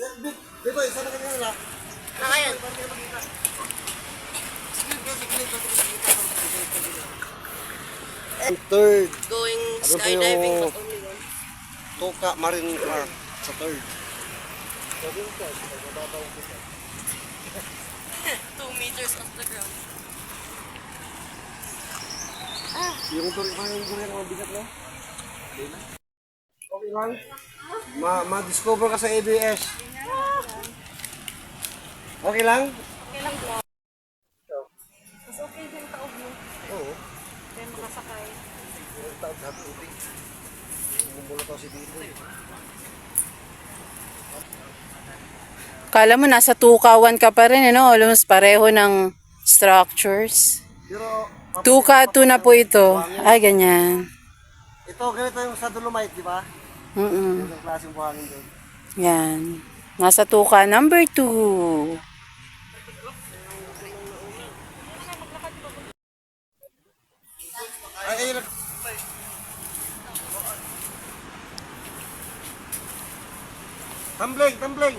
Dito, isa na kanina na. Ngayon. And third, Going ano ba skydiving yung but only one. Toka Marine Park sa third. 2 meters off the ground. Yung third pa yung gulay na mabigat no? Okay lang. Ma-discover ka sa ABS. Okay lang? Okay lang po. Mas okay din taog mo. Oo. Kaya makasakay. Taot sa tubig. Bumulot ako si dito. Kala mo nasa tukawan ka pa rin, ano? Almost pareho ng structures. Pero, Tuka 2 na po ito. Ay, ganyan. ito, ganito yung sa Dolomite, di ba? Yung klaseng buhangin doon. Yan. Nasa tuka number 2. Ay, tumbling, tumbling.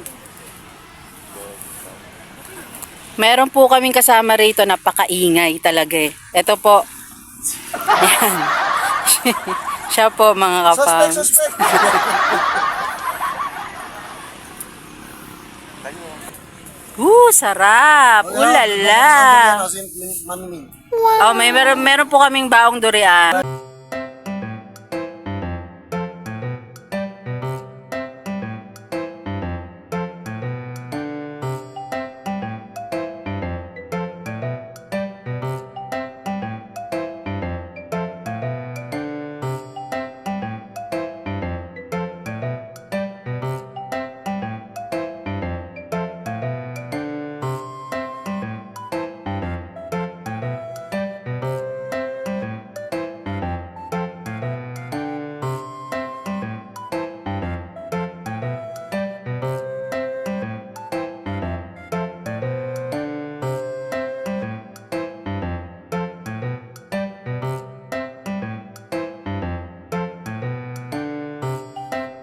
Meron po kaming kasama rito, napakaingay talaga eh. Ito po. Yan. Siya po mga Suspect, kapang. suspect. Sarap. Ulala. Mamiming. Oh, meron po kaming baong durian.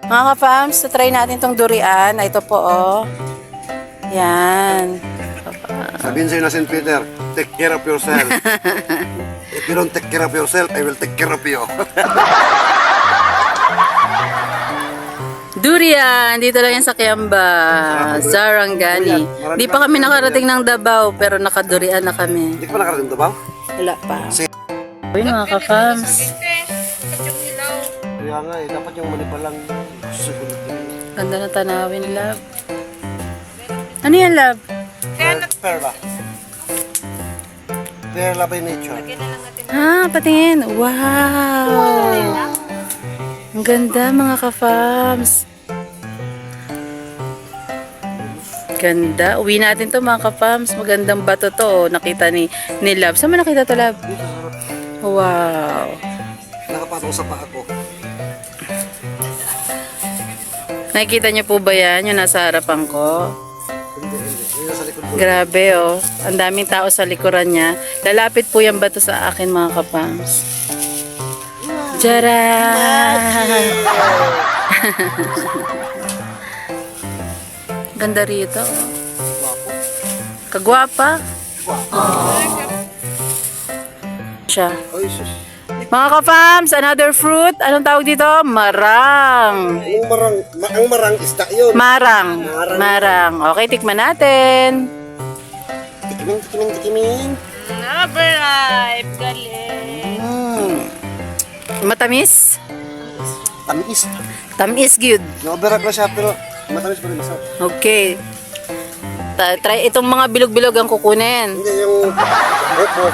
Mga ka-fams, try natin tong durian. Ito po, oh. Yan. Sabihin sa'yo na St. Peter, take care of yourself. If you don't take care of yourself, I will take care of you. Durian, dito lang yan sa Kiamba, Zarangani. Di pa kami nakarating ng Davao, pero nakadurian na kami. Hindi ka pa nakarating ba? Wala pa. Ayun mga ka-fams. Kaya nga eh, dapat yung manibalang susunod din. Ganda na tanawin, love. Ano yan, love? Perla. Perla by nature. Patingin. Wow! Ang ganda mga ka-fams. Ganda. Uwi natin to mga ka-fams. Magandang bato to. Nakita ni Love. Saan mo nakita to, Love? Wow. Nakapatong sa paa ko. Nakikita niyo po ba yan? Yung nasa harapan ko? Hindi. Yung nasa likod ko. Grabe oh. Ang daming tao sa likuran niya. Lalapit po yung bato sa akin mga ka-fams. Tcharan! Ganda rito. Kagwapa. Siya. Ay, sus. Mga ka-fams, another fruit. Anong tawag dito? Marang. Ang marang isda yun. Marang. Marang. Okay, tikman natin. Tikimin. Never ripe. Galing. Matamis? Tamis. Tamis good. Naoberag na siya pero matamis pa rin masarap. Okay. Try itong mga bilog-bilog ang kukunin. Hindi yung opo.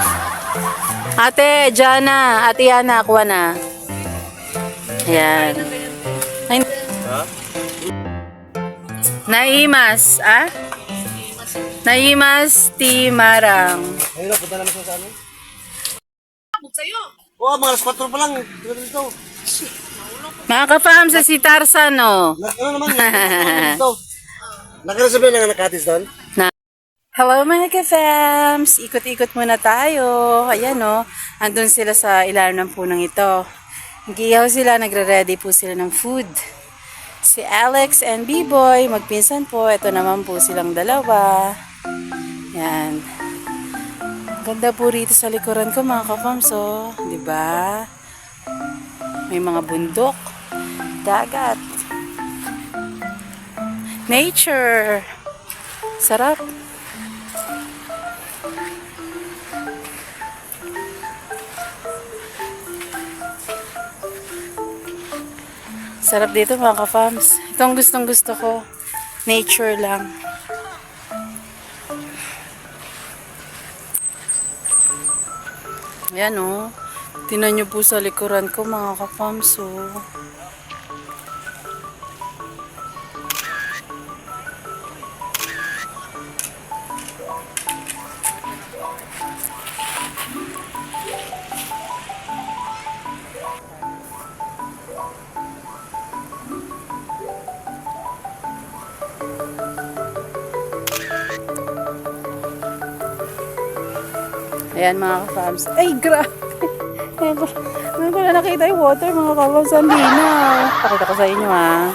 Ate, Jana, Ate Yana, kuha na. Ayan. Ay, Naimas, ah? Naimas Timarang. Ayun na, punta naman siya sa ano. Oo, mga alas 4 pa lang. Tingnan dito. Mga ka-fam, sa si Tarzan, oh. Ano naman? Dito. Nakarasabi na nga nakatis doon? Hello mga ka-fams! Ikot-ikot muna tayo. Ayan o, andun sila sa ilalim ng punong ito. Nag-ihaw sila, nagre-ready po sila ng food. Si Alex and B-Boy, magpinsan po. Ito naman po silang dalawa. Yan. Ganda po rito sa likuran ko mga ka-farms, oh. Diba? May mga bundok, dagat, nature. Sarap. Sarap dito mga ka-farms. Ito ang gustong gusto ko. Nature lang. Ayan oh. Tingnan nyo po sa likuran ko mga ka-farms oh. Ayan mga ka-farms. Ay, grabe. Ngayon ko na nakita yung water mga ka-farms. Ang linaw. Pakita ko sa inyo ha.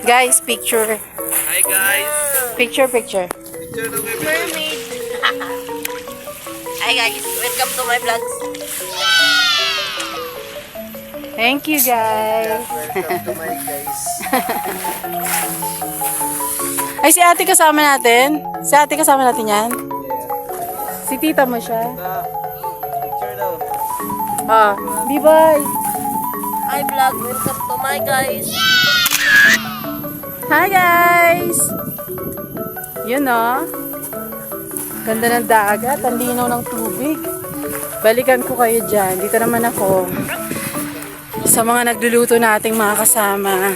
Guys, picture. Hi guys! Picture. Mermaid. Hi guys, welcome to my vlogs. Thank you guys. Welcome to my guys. Ay, si ate kasama natin. Si ate kasama natin yan. Si tita mo siya. Picture daw. Ah, B-Boy. Hi vlog, welcome to my guys. Hi guys! Yun oh. Ganda ng dagat, ang linaw ng tubig. Balikan ko kayo dyan. Dito naman ako. Sa mga nagluluto nating mga kasama.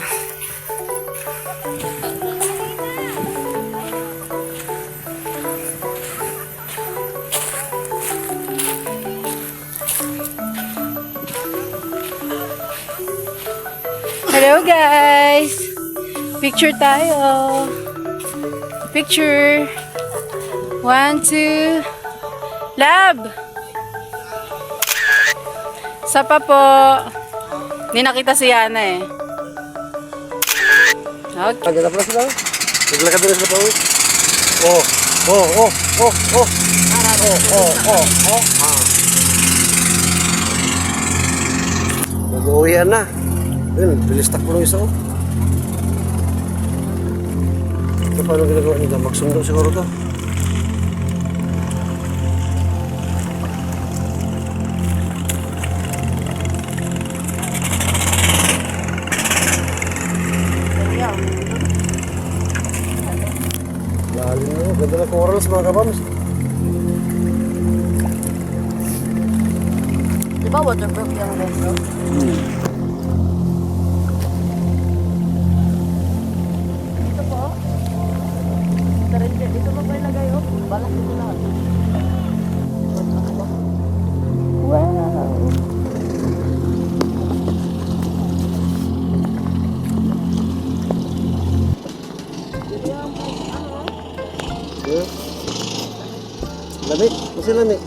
Hello guys! Picture tayo. Picture. 1, 2. Lab! Sa pa po. Hindi nakita si Yana eh. Okay. Agad na pala sila. Naglakad na sila pa. Oh. Mag-uwian na. Yun, bilis takbo ng isa oh. So, paano ginagawa nila? Magsundo siguro to. Lalim mo. Ganda na corals mga kabams. Di ba waterproof yung retro? Dito po. Dito pa ba ilagay oh? Balak dito lahat. Wow! Yeah. Lami. Kasi lami.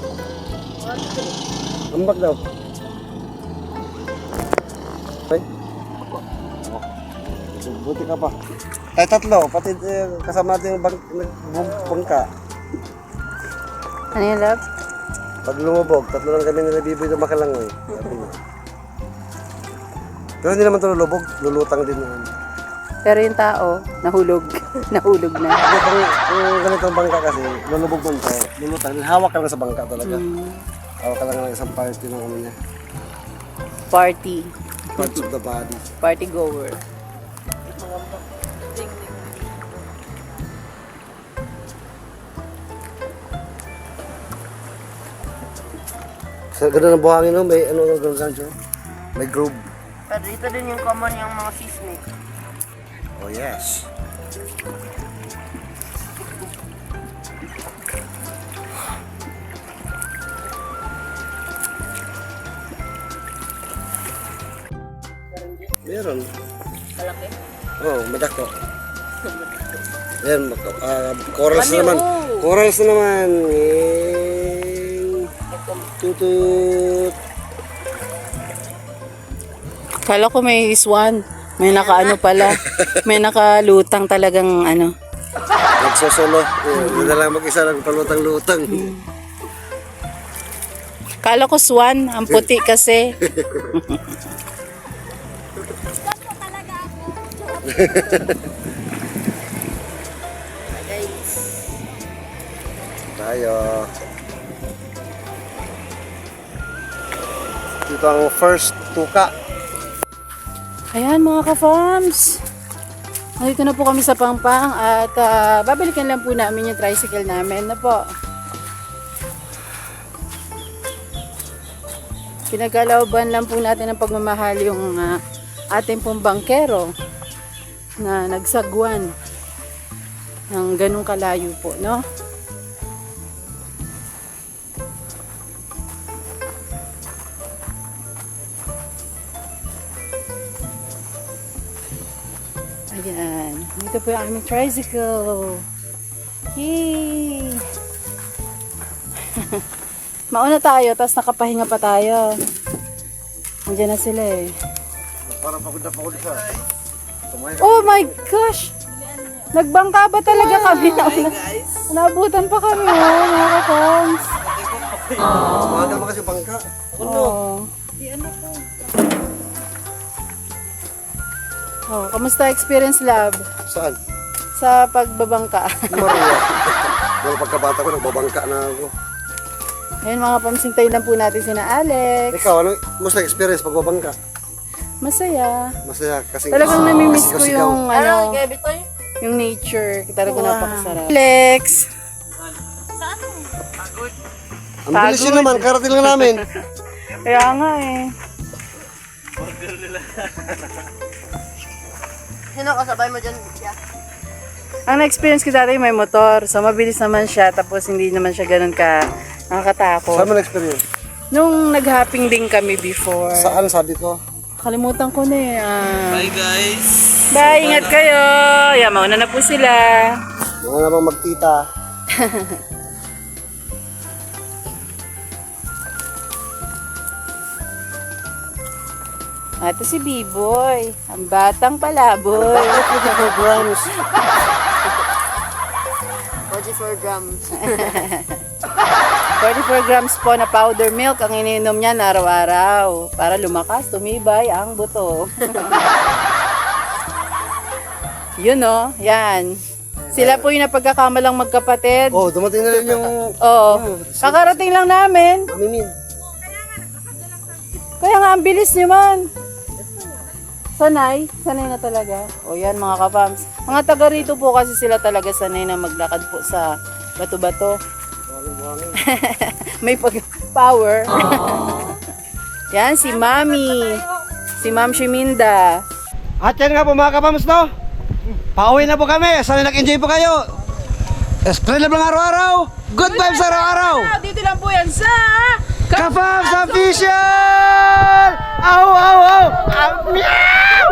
Ambak daw. Ay. Buti ka pa. Ay, tatlo. Pati kasama natin yung bangka. Ano yun, love? Pag lumubog, tatlo lang kami nila Biboy na makalangoy. Sabi niya. Pero hindi naman ito lulubog. Lulutang din naman. Pero yung tao, nahulog. Nahulog na. Kung ganitong bangka kasi, lulubog man to, lulutang, hawak ka lang sa bangka talaga. Hawak ka lang ng isang party ng ano niya. Party. Parts of the body. Party goer. Sa ganda ng buhangin, no? May ano ng gancho? May grove. Pero dito din yung common yung mga sea snake. Oh yes. Meron. Malaki. Oh, madako. Yan, corals na naman. Corals na naman. Tutut. Kala ko may swan. May nakaano pala. May nakalutang talagang ano. Nagsosolo. Hindi na lang mag-isa lang palutang-lutang. Kala ko swan. Ang puti kasi. Tayo. Dito ang first tuka. Ayan mga ka-farms. Nandito na po kami sa Pangpang at babalikan lang po namin yung tricycle namin na po. Pinagkalooban lang po natin ng pagmamahal yung ating pong bangkero na nagsagwan ng ganung kalayo po, no? Ayan. Dito po yung aming tricycle. Yay! Mauna tayo, tapos nakapahinga pa tayo. Andiyan na sila eh. Parang pagod na pagod siya. Oh my gosh! Nagbangka ba talaga kami? Nabutan pa kami, oh, mga ka-farms. Mahal naman kasi bangka. Oh. Oh, kamusta experience lab Saan? sa pagbabangka? Maria. Dahil pagkabata ko, nagbabangka na ako. Ayun mga pamsintay lang po natin sina Alex. Ikaw, ano? Musta experience pagbabangka? Masaya. Masaya kasi Talagang namimiss ko sigaw-sigaw. yung ano, Kaya Bitoy? yung nature. Talagang napakasarap. Alex! Ang bilis yun naman, karating lang namin. Kaya nga eh. Sino kasabay mo dyan? Yeah. Ang na-experience ko dati may motor. So mabilis naman siya. Tapos hindi naman siya ganun ka nakakatakot. Saan mo na-experience? Nung nag-hopping din kami before. Saan sabi ko? Kalimutan ko na eh. Bye guys. Bye, ingat kayo. Yan, mauna na po sila. Mga namang magtita. Ito si B-Boy. Ang batang palaboy. 24 grams. 44 grams. 44 grams po na powder milk ang iniinom niya na araw-araw para lumakas, tumibay ang buto. Yun o, yan. Sila po yung napagkakamalang magkapatid. Oh, dumating na rin yung Oo. Kakarating lang namin. mamimin. Kaya nga, ang bilis niyo man. Sanay na talaga. O yan mga kapams. Mga taga rito po kasi sila talaga sanay na maglakad po sa bato-bato. May power. Yan, si Mami. Si Ma'am Shiminda. At yan nga po mga kapams, no? Pauwi na po kami. Sana nag-enjoy po kayo. Eskrela lang araw-araw. Good vibes araw-araw. Dito lang po yan sa Kapams Official! Au, au, au! Meow!